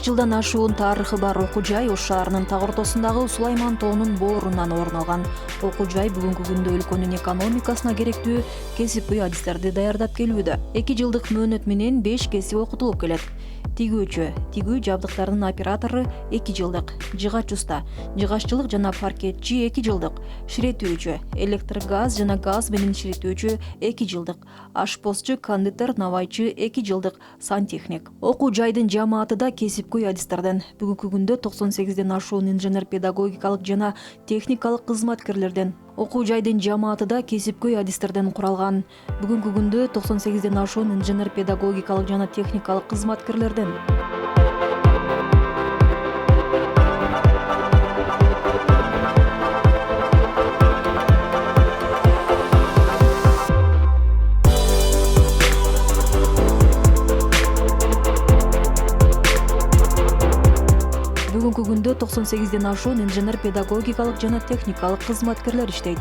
Жылдан ашуун тарыхы бар окуу жай Ош шаарынын так ортосундагы Сулайман тоонун боорунан орун алган. Окуу жай бүгүнкү күндө өлкөнүн экономикасына керектүү кесипкөй адистерди даярдап келүүдө. 2 жылдык мөөнөт менен 5 кесип окутулуп келет. Тигүүчү, тигүү жабдыктарынын оператору 2 жылдык, жыгач уста, жыгаччылык жана паркетчи 2 жылдык, ширетүүчү, электр газ жана газ менен ширетүүчү 2 жылдык, ашпозчу, кондитер, навайчы 2 жылдык, сантехник. Окуу жайдын жамааты да кесипкөй адистерден. Бүгүнкү күндө 98ден ашуун инженер-педагогикалык жана техникалык кызматкерлерден. Окуу жайдын жамааты да кесипкөй адистерден куралган. Бүгүнкү күндө 98ден ашуун инженер-педагогикалык жана техникалык кызматкерлерден. Бүгүнкү күндө 98ден ашуун инженер-педагогикалык жана техникалык кызматкерлер иштейт.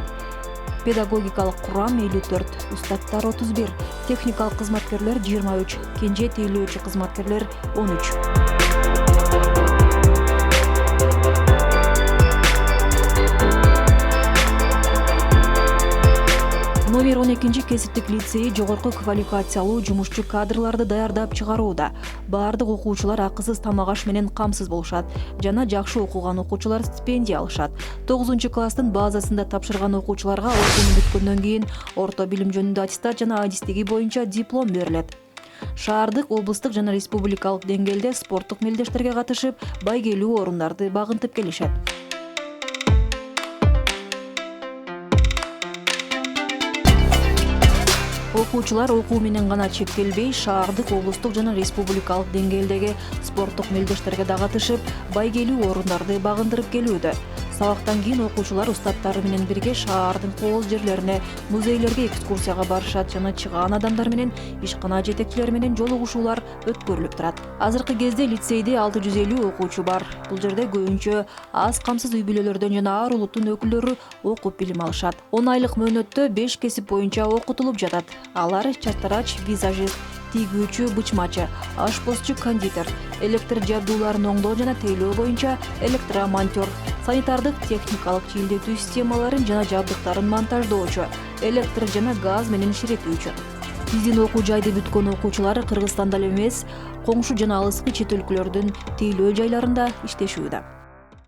Педагогикалык курам 54, устаттар 31, техникалык кызматкерлер 23, кенже тейлөөчү кызматкерлер 13. Номер 12 кесиптик лицей жогорку квалификациялуу жумушчу кадрларды даярдап чыгарууда. Баардык окуучулар акысыз тамак аш менен камсыз болушат жана жакшы окуган окуучулар стипендия алышат. 9-класстын базасында тапшырган окуучуларга окууну бүткөндөн кийин орто билим жөнүндө аттестат жана адистиги боюнча диплом берилет. Шаардык, облустук жана республикалык деңгээлде спорттук мелдештерге катышып, байгелүү орундарды багынтып келишет. Окуучулар окуу менен гана чектелбей, шаардык, облустук жана республикалык деңгээлдеги спорттук мелдештерге да катышып, байгелүү орундарды багындырып келүүдө. Сабактан кийин окуучулар устаттары менен бирге шаардын кооз жерлерине, музейлерге экскурсияга барышат жана чыгаан адамдар менен, ишкана жетекчилери менен жолугушуулар өткөрүлүп турат. Азыркы кезде лицейде 650 окуучу бар. Бул жерде көбүнчө аз камсыз үй бүлөлөрдөн жана ар улуттун өкүлдөрү окуп билим алышат. 10 айлык мөөнөттө 5 кесип боюнча окутулуп жатат. Алар чатарач, визажист, тигүүчү, бычмачы, ашпозчу, кондитер, электр жабдууларын оңдоо жана тейлөө боюнча электромонтер, санитардык техникалык чийилдетүү системаларын жана жабдыктарын монтаждоочу, электр жана газ менен ширетүүчү. Биздин окуу жайды бүткөн окуучулар Кыргызстанда эле эмес, коңшу жана алыскы чет өлкөлөрдүн тейлөө жайларында иштешүүдө.